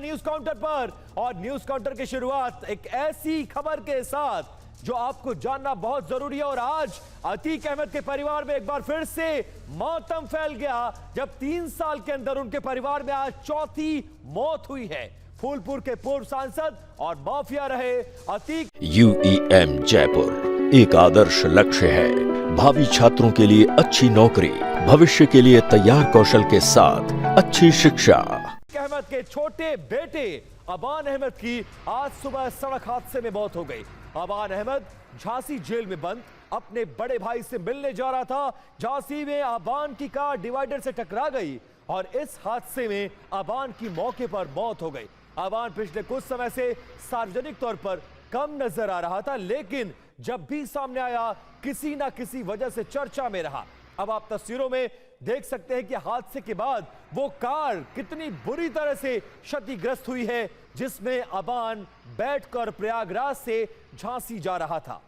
News counter पर। और news counter की शुरुआत एक ऐसी खबर के साथ जो आपको जानना बहुत जरूरी है। और आज अतीक अहमद के परिवार में एक बार फिर से मातम फैल गया जब 3 साल के अंदर उनके परिवार में आज चौथी मौत हुई है। फूलपुर के पूर्व सांसद और माफिया रहे अतीक। UEM जयपुर एक आदर्श लक्ष्य है। भावी छात्रों के लिए अच्छी नौकरी, भविष्य के लिए तैयार कौशल के साथ अच्छी शिक्षा। अहमद के छोटे बेटे अबान अहमद की आज सुबह सड़क हादसे में मौत हो गई। अबान अहमद झांसी जेल में बंद अपने बड़े भाई से मिलने जा रहा था। झांसी में अबान की कार डिवाइडर से टकरा गई और इस हादसे में अबान की मौके पर मौत हो गई। अबान पिछले कुछ समय से सार्वजनिक तौर पर कम नजर आ रहा था, लेकिन जब भी सामने आया किसी ना किसी वजह से चर्चा में रहा। अब आप तस्वीरों में देख सकते हैं कि हादसे के बाद वो कार कितनी बुरी तरह से क्षतिग्रस्त हुई है जिसमें अबान बैठकर प्रयागराज से झांसी जा रहा था।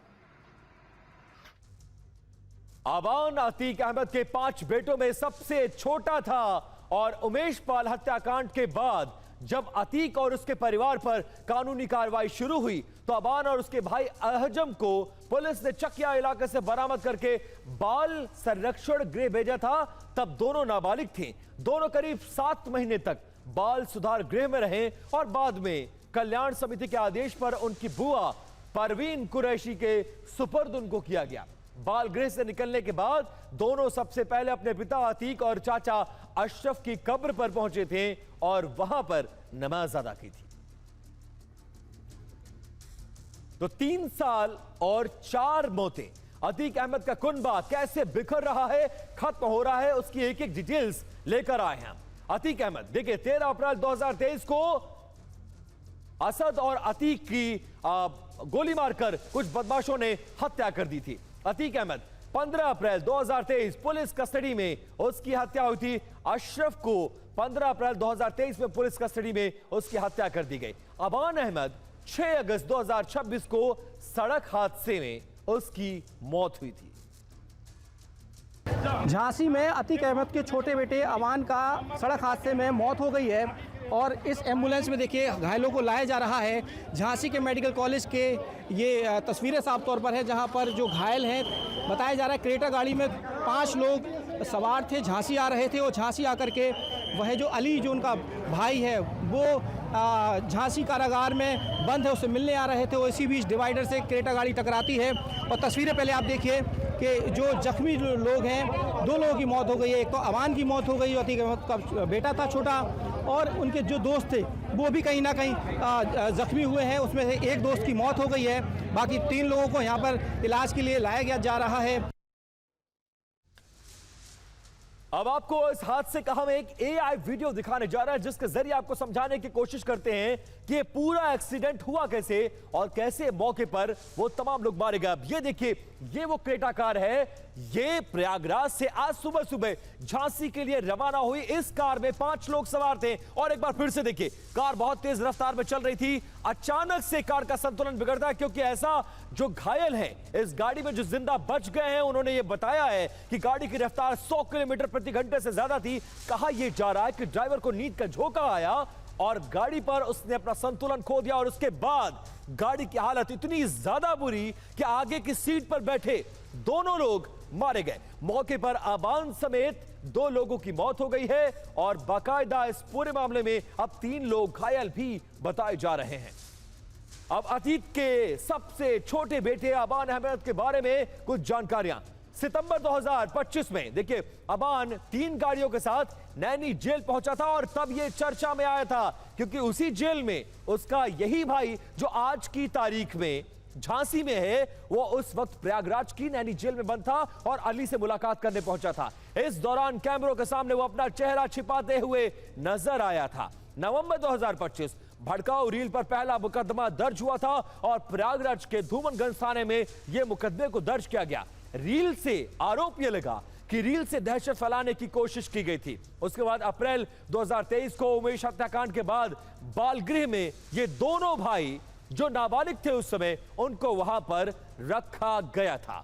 अबान अतीक अहमद के 5 बेटों में सबसे छोटा था और उमेश पाल हत्याकांड के बाद जब अतीक और उसके परिवार पर कानूनी कार्रवाई शुरू हुई तो अबान और उसके भाई अहजम को पुलिस ने चकिया इलाके से बरामद करके बाल संरक्षण गृह भेजा था। तब दोनों नाबालिग थे। दोनों करीब 7 महीने तक बाल सुधार गृह में रहे और बाद में कल्याण समिति के आदेश पर उनकी बुआ परवीन कुरैशी के सुपुर्द उनको किया गया। बाल गृह से निकलने के बाद दोनों सबसे पहले अपने पिता अतीक और चाचा अशरफ की कब्र पर पहुंचे थे और वहां पर नमाज अदा की थी। तो 3 साल और 4 मौतें। अतीक अहमद का कुनबा कैसे बिखर रहा है, खत्म हो रहा है, उसकी एक एक डिटेल्स लेकर आए हैं। अतीक अहमद देखिए 13 अप्रैल 2023 को असद और अतीक की गोली मारकर कुछ बदमाशों ने हत्या कर दी थी। अतीक अहमद 15 अप्रैल 2023 पुलिस कस्टडी में उसकी हत्या हुई थी। अशरफ को 15 अप्रैल 2023 में पुलिस कस्टडी में उसकी हत्या कर दी गई। अबान अहमद 6 अगस्त 2026 को सड़क हादसे में उसकी मौत हुई थी। झांसी में अतीक अहमद के छोटे बेटे अबान का सड़क हादसे में मौत हो गई है और इस एम्बुलेंस में देखिए घायलों को लाया जा रहा है। झांसी के मेडिकल कॉलेज के ये तस्वीरें साफ तौर पर है जहां पर जो घायल हैं बताया जा रहा है क्रेटा गाड़ी में 5 लोग सवार थे, झांसी आ रहे थे और झांसी आकर के वह जो अली जो उनका भाई है वो झांसी कारागार में बंद है, उससे मिलने आ रहे थे। वो इसी बीच डिवाइडर से क्रेटा गाड़ी टकराती है और तस्वीरें पहले आप देखिए कि जो जख्मी लोग हैं 2 लोगों की मौत हो गई है। एक तो अबान की मौत हो गई, अतीक अहमद का बेटा था छोटा, और उनके जो दोस्त थे वो भी कहीं ना कहीं जख्मी हुए हैं। उसमें से एक दोस्त की मौत हो गई है। बाकी 3 लोगों को यहाँ पर इलाज के लिए लाया गया जा रहा है। अब आपको इस हादसे का हम एक AI वीडियो दिखाने जा रहा है जिसके जरिए आपको समझाने की कोशिश करते हैं कि ये पूरा एक्सीडेंट हुआ कैसे और कैसे मौके पर वो तमाम लोग मारे गए। अब ये देखिए, ये वो क्रेटा कार है। ये प्रयागराज से आज सुबह सुबह झांसी के लिए रवाना हुई। इस कार में 5 लोग सवार थे और एक बार फिर से देखिए कार बहुत तेज रफ्तार में चल रही थी। अचानक से कार का संतुलन बिगड़ता है क्योंकि ऐसा जो घायल है इस गाड़ी में जो जिंदा बच गए हैं उन्होंने ये बताया है कि गाड़ी की रफ्तार 100 किलोमीटर प्रति घंटे से ज्यादा थी। कहा यह जा रहा है कि ड्राइवर को नींद का झोंका आया और गाड़ी पर उसने अपना संतुलन खो दिया और उसके बाद गाड़ी की हालत इतनी ज्यादा बुरी कि आगे की सीट पर बैठे दोनों लोग मारे गए। मौके पर अबान समेत 2 लोगों की मौत हो गई है और बाकायदा इस पूरे मामले में अब 3 लोग घायल भी बताए जा रहे हैं। अब अतीक के सबसे छोटे बेटे अबान अहमद के बारे में कुछ जानकारियां। सितंबर 2025 में देखिए अबान 3 गाड़ियों के साथ नैनी जेल पहुंचा था और तब यह चर्चा में आया था क्योंकि उसी जेल में उसका यही भाई जो आज की तारीख में झांसी में है वो उस वक्त प्रयागराज की नैनी जेल में बंद था और अली से मुलाकात करने पहुंचा था। इस दौरान कैमरों के सामने वो अपना चेहरा छिपाते हुए नजर आया था। नवंबर 2025 भड़काऊ रील पर पहला मुकदमा दर्ज हुआ था और प्रयागराज के धूमनगंज थाने में यह मुकदमे को दर्ज किया गया। रील से आरोप यह लगा कि रील से दहशत फैलाने की कोशिश की गई थी। उसके बाद अप्रैल 2023 को उमेश हत्याकांड के बाद बाल गृह में ये दोनों भाई जो नाबालिग थे उस समय उनको वहां पर रखा गया था।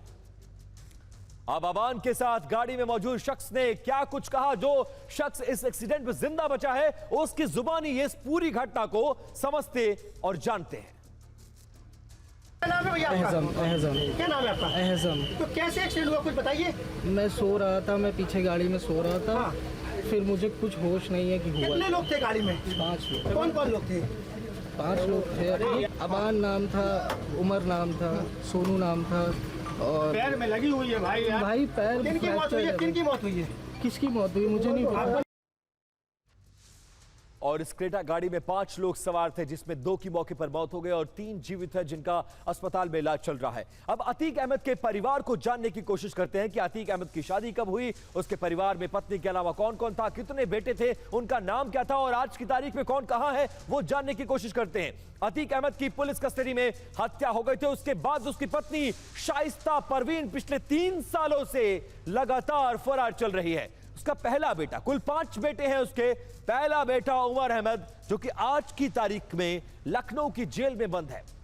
अब अमान के साथ गाड़ी में मौजूद शख्स ने क्या कुछ कहा। जो शख्स इस एक्सीडेंट में जिंदा बचा है उसकी जुबानी ये इस पूरी घटना को समझते और जानते हैं। क्या नाम है भैया आपका? एहज़म। क्या नाम है आपका? एहज़म। तो कैसे एक्सीडेंट हुआ कुछ बताइए। मैं सो रहा था, मैं पीछे गाड़ी में सो रहा था। हाँ। फिर मुझे कुछ होश नहीं है कि हुआ। कितने लोग थे गाड़ी में? 5 लोग। कौन कौन लोग थे? 5 लोग थे। अबान नाम था, उमर नाम था, सोनू नाम था और पैर में लगी हुई है भाई यार। भाई पैर किनकी मौत हुई है? फ्रैक्चर किनकी मौत हुई है? किसकी मौत हुई मुझे नहीं पता। और इस क्रेटा गाड़ी में 5 लोग सवार थे, जिसमें 2 की मौके पर मौत हो गई और 3 जीवित है, जिनका अस्पताल में इलाज चल रहा है। अब अतीक अहमद के परिवार को जानने की कोशिश करते हैं कि अतीक अहमद की शादी कब हुई, उसके परिवार में पत्नी के अलावा कौन कौन था, कितने बेटे थे, उनका नाम क्या था और आज की तारीख में कौन कहां है, वो जानने की कोशिश करते हैं। अतीक अहमद की पुलिस कस्टडी में हत्या हो गई थी। उसके बाद उसकी पत्नी शाइस्ता परवीन पिछले 3 सालों से लगातार फरार चल रही है। उसका पहला बेटा, कुल 5 बेटे हैं उसके, पहला बेटा उमर अहमद जो कि आज की तारीख में लखनऊ की जेल में बंद है।